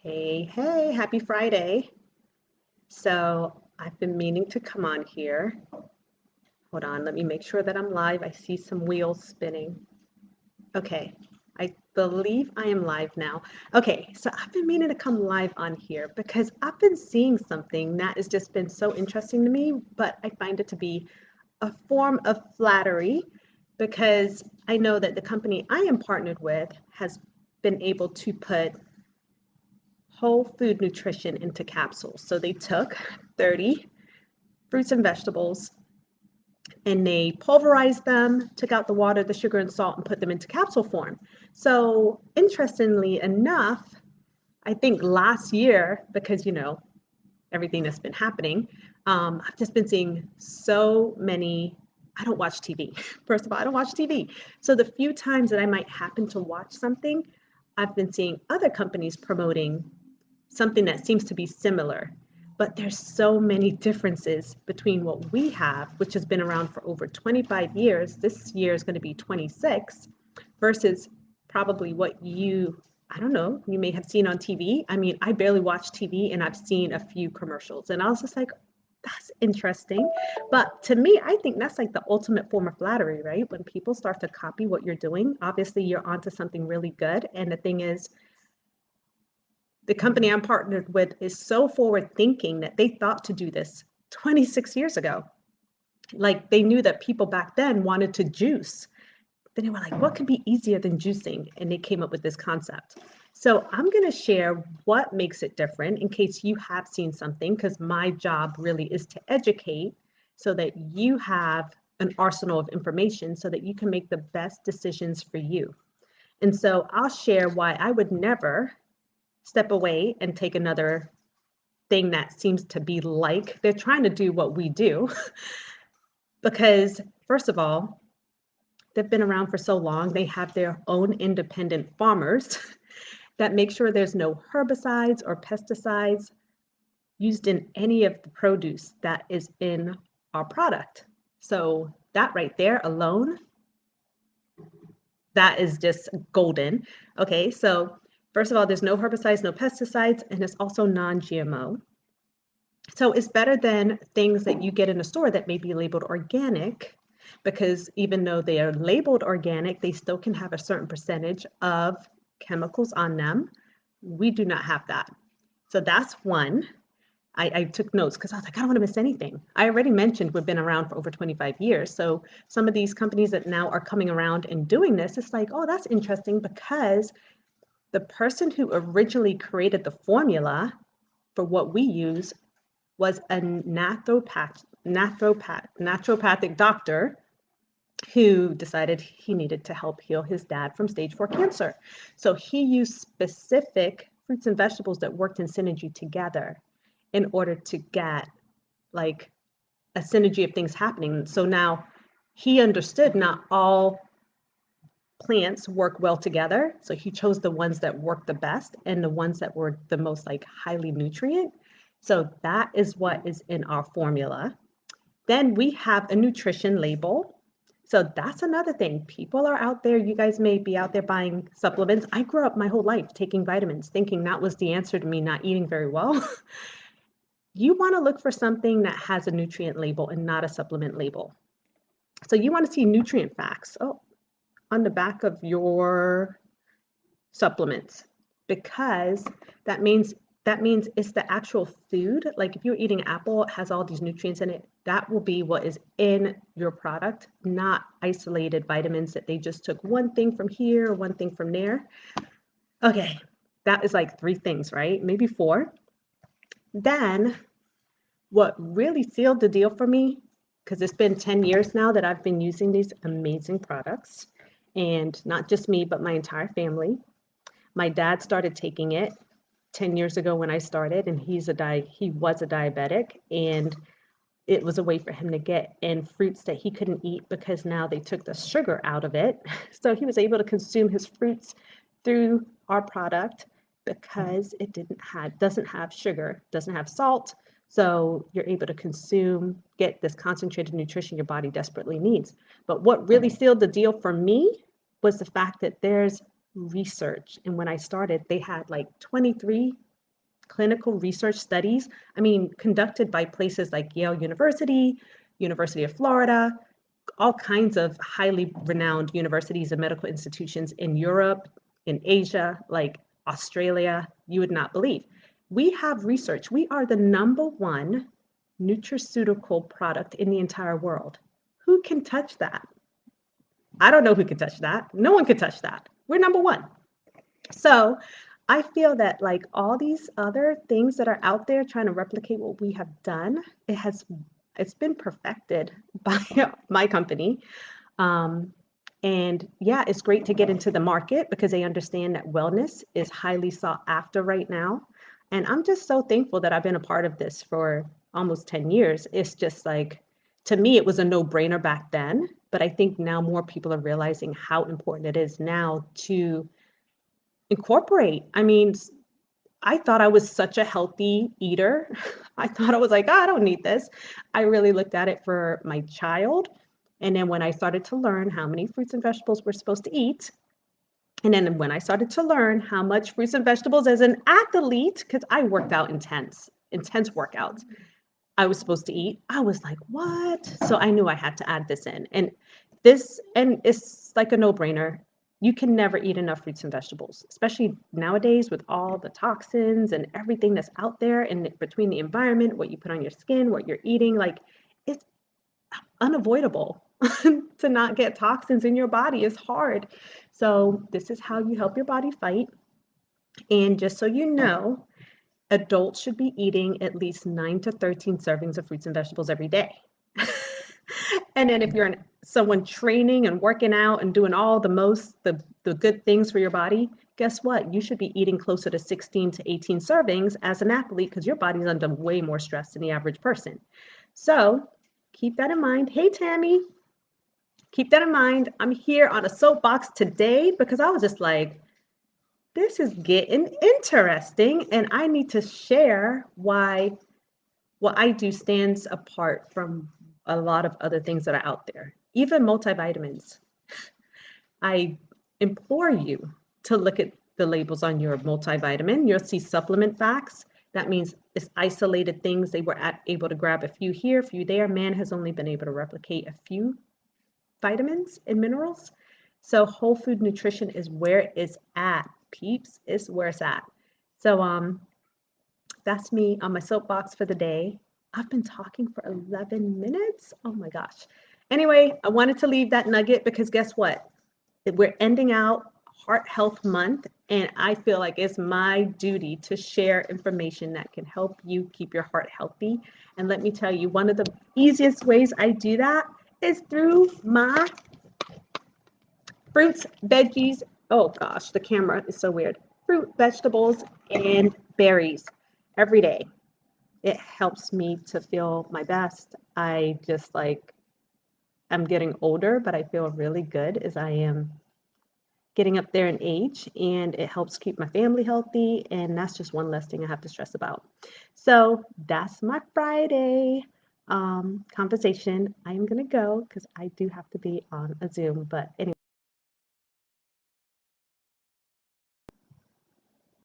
Hey, happy Friday. So I've been meaning to come on here. Hold on, let me make sure that I'm live. I see some wheels spinning. Okay, I believe I am live now. Okay, so I've been meaning to come live on here because I've been seeing something that has just been so interesting to me, but I find it to be a form of flattery because I know that the company I am partnered with has been able to put whole food nutrition into capsules. So they took 30 fruits and vegetables and they pulverized them, took out the water, the sugar, and salt, and put them into capsule form. So, interestingly enough, I think last year, because everything that's been happening, I've just been seeing so many. I don't watch TV. First of all, I don't watch TV. So, the few times that I might happen to watch something, I've been seeing other companies promoting something that seems to be similar. But there's so many differences between what we have, which has been around for over 25 years. This year is going to be 26, versus probably what I don't know, you may have seen on TV. I mean, I barely watch TV and I've seen a few commercials. And I was just like, that's interesting. But to me, I think that's like the ultimate form of flattery, right? When people start to copy what you're doing, obviously you're onto something really good. And the thing is, the company I'm partnered with is so forward thinking that they thought to do this 26 years ago. Like they knew that people back then wanted to juice. Then they were like, what could be easier than juicing? And they came up with this concept. So I'm going to share what makes it different in case you have seen something, because my job really is to educate so that you have an arsenal of information so that you can make the best decisions for you. And so I'll share why I would never step away and take another thing that seems to be like they're trying to do what we do. Because, first of all, they've been around for so long, they have their own independent farmers that make sure there's no herbicides or pesticides used in any of the produce that is in our product. So, that right there alone, that is just golden. Okay, so first of all, there's no herbicides, no pesticides, and it's also non GMO. So it's better than things that you get in a store that may be labeled organic, because even though they are labeled organic, they still can have a certain percentage of chemicals on them. We do not have that. So that's one. I took notes because I was like, I don't want to miss anything. I already mentioned we've been around for over 25 years. So some of these companies that now are coming around and doing this, it's like, oh, that's interesting because the person who originally created the formula for what we use was a naturopathic doctor who decided he needed to help heal his dad from stage 4 cancer. So he used specific fruits and vegetables that worked in synergy together in order to get like a synergy of things happening. So now he understood not all plants work well together. So he chose the ones that work the best and the ones that were the most like highly nutrient. So that is what is in our formula. Then we have a nutrition label. So that's another thing. People are out there, you guys may be out there buying supplements. I grew up my whole life taking vitamins, thinking that was the answer to me not eating very well. You want to look for something that has a nutrient label and not a supplement label. So you want to see nutrient facts on the back of your supplements, because that means it's the actual food. Like if you're eating apple, it has all these nutrients in it. That will be what is in your product, not isolated vitamins that they just took one thing from here, one thing from there. Okay, that is like 3 things, right? Maybe 4. Then what really sealed the deal for me, because it's been 10 years now that I've been using these amazing products, and not just me, but my entire family. My dad started taking it 10 years ago when I started, and he was a diabetic, and it was a way for him to get in fruits that he couldn't eat because now they took the sugar out of it. So he was able to consume his fruits through our product because it doesn't have sugar, doesn't have salt. So you're able to get this concentrated nutrition your body desperately needs. But what really sealed the deal for me was the fact that there's research. And when I started, they had like 23 clinical research studies, I mean, conducted by places like Yale University, University of Florida, all kinds of highly renowned universities and medical institutions in Europe, in Asia, like Australia, you would not believe. We have research. We are the #1 nutraceutical product in the entire world. Who can touch that? I don't know who can touch that. No one can touch that. We're #1. So I feel that like all these other things that are out there trying to replicate what we have done, it's been perfected by my company. And yeah, it's great to get into the market because they understand that wellness is highly sought after right now. And I'm just so thankful that I've been a part of this for almost 10 years. It's just like, to me, it was a no-brainer back then, but I think now more people are realizing how important it is now to incorporate. I mean, I thought I was such a healthy eater. I thought I was like, oh, I don't need this. I really looked at it for my child. And then when I started to learn how many fruits and vegetables we're supposed to eat, and then when I started to learn how much fruits and vegetables as an athlete, because I worked out intense workouts, I was supposed to eat, I was like, what? So I knew I had to add this in. And it's like a no-brainer. You can never eat enough fruits and vegetables, especially nowadays with all the toxins and everything that's out there and between the environment, what you put on your skin, what you're eating, like it's unavoidable to not get toxins in your body. It's hard. So this is how you help your body fight. And just so you know, adults should be eating at least 9 to 13 servings of fruits and vegetables every day. And then if you're someone training and working out and doing all the good things for your body, guess what? You should be eating closer to 16 to 18 servings as an athlete because your body's under way more stress than the average person. So keep that in mind. Hey, Tammy, keep that in mind. I'm here on a soapbox today because I was just like, this is getting interesting, and I need to share why what I do stands apart from a lot of other things that are out there, even multivitamins. I implore you to look at the labels on your multivitamin. You'll see supplement facts. That means it's isolated things. They were able to grab a few here, a few there. Man has only been able to replicate a few vitamins and minerals. So whole food nutrition is where it's at, peeps. It's where it's at. So that's me on my soapbox for the day. I've been talking for 11 minutes. Oh my gosh. Anyway, I wanted to leave that nugget because guess what? We're ending out Heart Health Month, and I feel like it's my duty to share information that can help you keep your heart healthy. And let me tell you, one of the easiest ways I do that is through my fruits, veggies. Oh gosh, the camera is so weird. Fruit, vegetables, and berries every day. It helps me to feel my best. I just like, I'm getting older, but I feel really good as I am getting up there in age, and it helps keep my family healthy. And that's just one less thing I have to stress about. So that's my Friday conversation. I am going to go because I do have to be on a Zoom. But anyway.